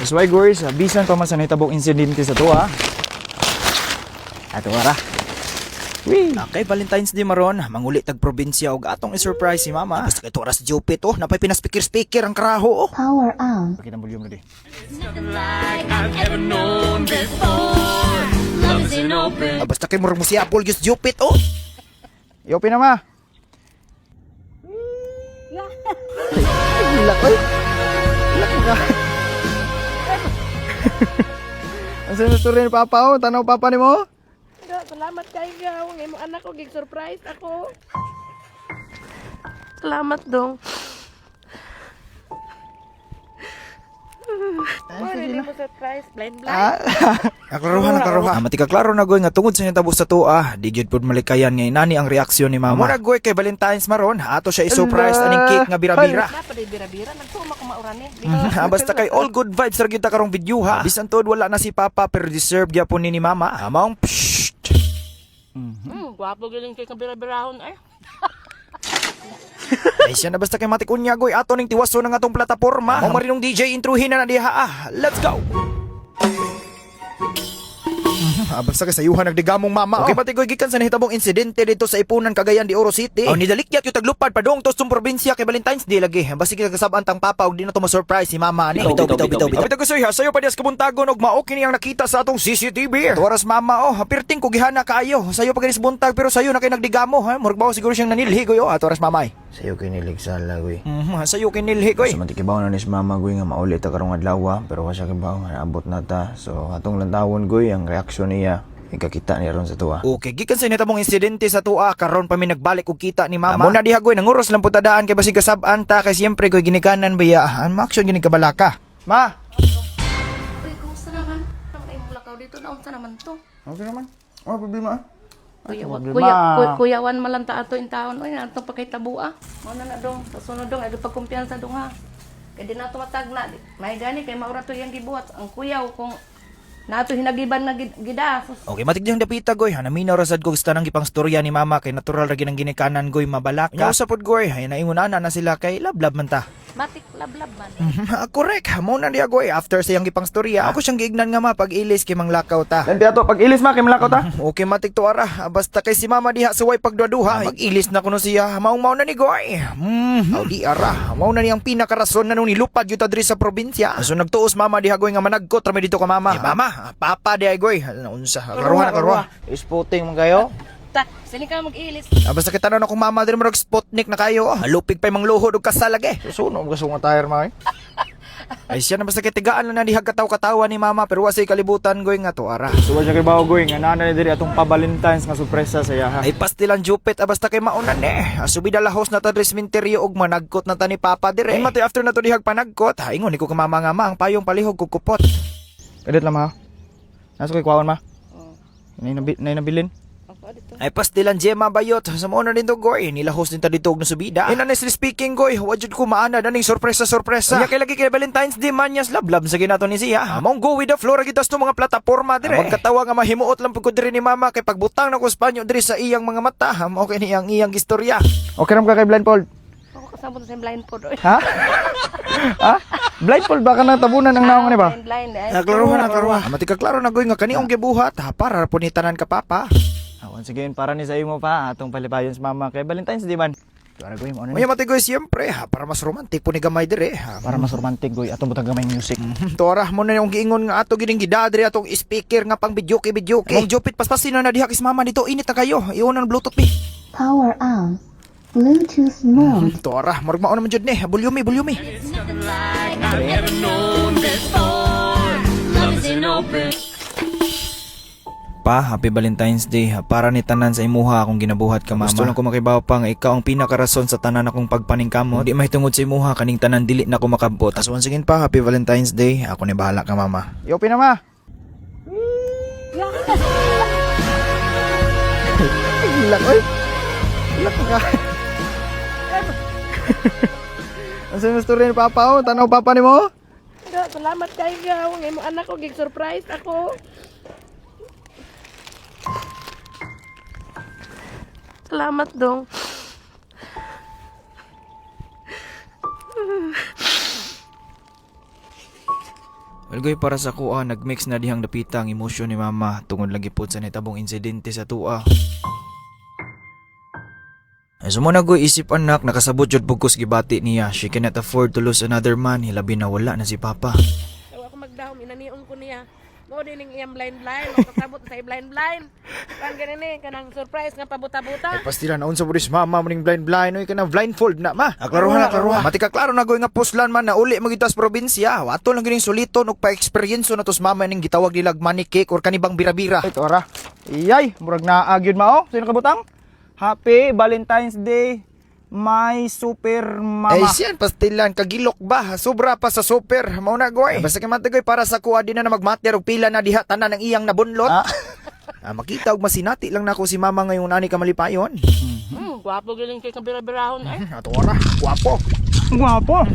That's why guys, bisan pa man sa nahitabong insidente sa to ha. Ato ara. Wee. Okay, Valentine's Day maron, manguli tag probinsya og atong i-surprise si mama. Basta kay oras Jupit oh, napay pina-speaker ang karaho oh. Power on. Pakita ang volume na di. Basta kay murag mo si Apple just Jupit oh. Yopi na ma. Hilak oy. Hilak ka. Ang sinusuri ni Papa oh, tanaw Papa ni mo. Salamat kayo. Ngayon mo anak ko, gig-surprise ako. Salamat dong. Hindi mo surprise, blind. Naklaruhan. Mati ka klaro na goy nga tungod sa inyong tabos sa tuwa. Di gyud pud malikayan nga inani ang reaksyon ni mama. Mura goy kay Valentine's maron, ato siya i-surprise aning cake nga bira-bira. Dapat bira-bira, nagtuma ko maurani. Basta kay all good vibes ra gyud ta karong video ha. Bisan tod wala na si Papa pero deserve gyapon ni mama. Amaong Gwapo galing kay kabira-birahon ay. ay siya na basta kay matikunya goy ato ning tiwaso ng atong plataporma. Mo marinong DJ introhin na diha ah. Let's go. Basta kay sayuhan nagdigamong mama. Okay, pati goy gikan sa nahitabong insidente dito sa Ipunan, Cagayan de Oro City. Nidalikyat yung taglupad padong tos tung probinsya kay Valentine's Day lagi. Basta kasabaan tang papa og di na to ma-surprise si mama ni. Bitaw. Bitaw ko sayo pa dias kabuntagon og mao kini ang nakita sa atong CCTV. Tuwaras mama oh, pirting ko gihana kaayo. Sayo pa ganis buntag pero sayo na kay nagdigamo ha. Murag bawo siguro siyang nanilhi goy oh. Tuwaras mamay. Sayo kinilig sala, goy. Sayo kinilhi goy. So, matikibaw na ni si mama, goy, nga maulit ta karong adlaw, pero wasa kibaw, naabot na ta. So, atong lantawon, goy, ang reaksyon niya, ikakita niya ron sa tuwa. Okay, gikan sa nahitabong insidente sa tuwa, karon pa mi nagbalik og kita ni mama. Muna diha goy, nanguros lang putadaan kay basig kasab-an ta, kay siyempre goy ginikanan biya. Ang action gini kabalaka. Ma. Uy, kumusta naman? Ang imong lakaw dito na unsa naman to? Okay naman. Oh, problema. Kuyawan malanta ato in taon. Uy, nato pa kay tabua. Mao na dong, sa sunod dong, ay pagkumpiyansa dong ha. Kay di na to matagna. May gani kay maura to yang gibuhat. Ang kuyaw kung nato hinagiban na gida. Okay, matigdang dapita goy. Hanaminaw rasad ko gusto nang gipang storya ni mama kay natural ra ginang ginikanan goy mabalaka. Nya usapod goy, ay naingunana na sila kay lablab man ta. Matik lablab man. Correct. Mo na diya goy after sa iyang gipang storya. Ako siyang giignan nga ma pag ilis kay manglakaw ta. Lan to pag ilis ma kay manglakaw ta. Okay, matik to ara. Basta kay si mama diha suway pagduduha. Pag ilis na kuno siya. Maong na ni goy. Di ara. Mao na niyang pinakarason na nung nilupad gyud ta diri sa probinsya. So nagtuos mama diha goy nga managkot ra mi dito ka mama. Mama, papa diha goy. Unsa? Karuha. Isputing man kayo. Sini ka mag-ilis. Basta kita na akong mama din marag Sputnik na kayo. Lupig pa yung luhod o kasalag eh. Susunog gusto nga tire mga ay siya na basta kitigaan na nandihag kataw-katawa ni mama pero wasay kalibutan goy nga to ara. So siya kay bawo goy nga nana ni diri atong pa-Valentine's nga sorpresa sa iya ha. Ay pastilan Jupit basta kay maunan eh. Subida lahos na ta diri sementeryo og managkot na ta ni papa dire. Mati after na to dihag panagkot, ingon ni ko ka mama nga ma ang payong palihog kog kupot. Edit lang ma. Nasa koy kwawan ma. Nay nabilin. Ay pastilan Gemma bayot sa mo na din to goy nilahos din ta dito og nasubida. And honestly speaking goy wajud ko maana daning sorpresa. Nya kay lagi kay Valentine's Day manyas lablab sa ginato ni siya. Among go with the flow gitas to mga plataporma dire. Magkatawa nga mahimuot lang pud ko diri ni mama kay pagbutang na ko Espanyo diri sa iyang mga mata. Okay ni iyang istorya. Okay ram ka kay blindfold. Ako kasama sa blindfold. Ha? Ha? Blindfold ba ka na tabunan ang naong ni ba? Blind. Naklaruhan. Mati ka klaro na goy nga kaniong gibuhat para po ni tanan ka papa. Once again, para ni sa imo pa, atong palipayon sa mama kay Valentine's Day man. Para goy mo ano ni? Mati goy siyempre, para mas romantic po ni gamay dire. Para mas romantic goy atong butang gamay music. Tora mo na yung giingon nga ato gining gidadre atong speaker nga pang videoke. Mong Jupit paspasin na diha kis mama dito, init na kayo. Iunan Bluetooth mi. Power on. Bluetooth mode. Tora, murag mao naman jud ni. Volume. Pa, happy Valentine's Day. Para ni tanan sa imuha akong ginabuhat ka mama. Gusto lang ko makibaw pa nga ikaw ang pinakarason sa tanan akong pagpaningkamot. Di mahitungod sa imuha kaning tanan dili na ko makabot. As once again pa, happy Valentine's Day. Ako ni bahala ka mama. Yopi na ma. Hilak oy. Hilak ka. Ang sinusturya ni papa oh, tanaw papa ni mo. Salamat kayo. Ngayon mo anak ko gig-surprise ako. Salamat dong. Well, goy, para sa kuha, nagmix na dihang dapita ang emosyon ni mama tungod lagi po sa nitabong insidente sa tua. Ay sumuna goy, isip anak, nakasabot jud bugkos gibati niya. She cannot afford to lose another man, hilabi na wala na si papa. Tawa ako magdahom, inaniong ko niya. Mo din yung iyang blind-blind, o kasabot sa blind-blind. Kan ganun eh, kanang surprise nga pabuta-buta. Pastila naon sa budis mama maning blind oy kana blindfold na ma. Aklaruha. Mati ka klaro na goy nga puslan man na uli magitas probinsya. Wato lang gining suliton ug pa-experience na tos mama ning gitawag nilag money cake or kanibang bira-bira. Ito ara. Iyay, murag naag yun mao. Sino kabutang? Happy Valentine's Day, my super mama. Ay siyan pastilan kagilok ba? Sobra pa sa super. Mao na goy. Basta kay matagoy para sa kuha din na magmater og pila na diha tanan ng iyang nabunlot. Makita og masinati lang nako si mama ngayon ani ka malipayon. Gwapo galing kay kabira-birahon eh. Ato ora, guwapo. Guwapo.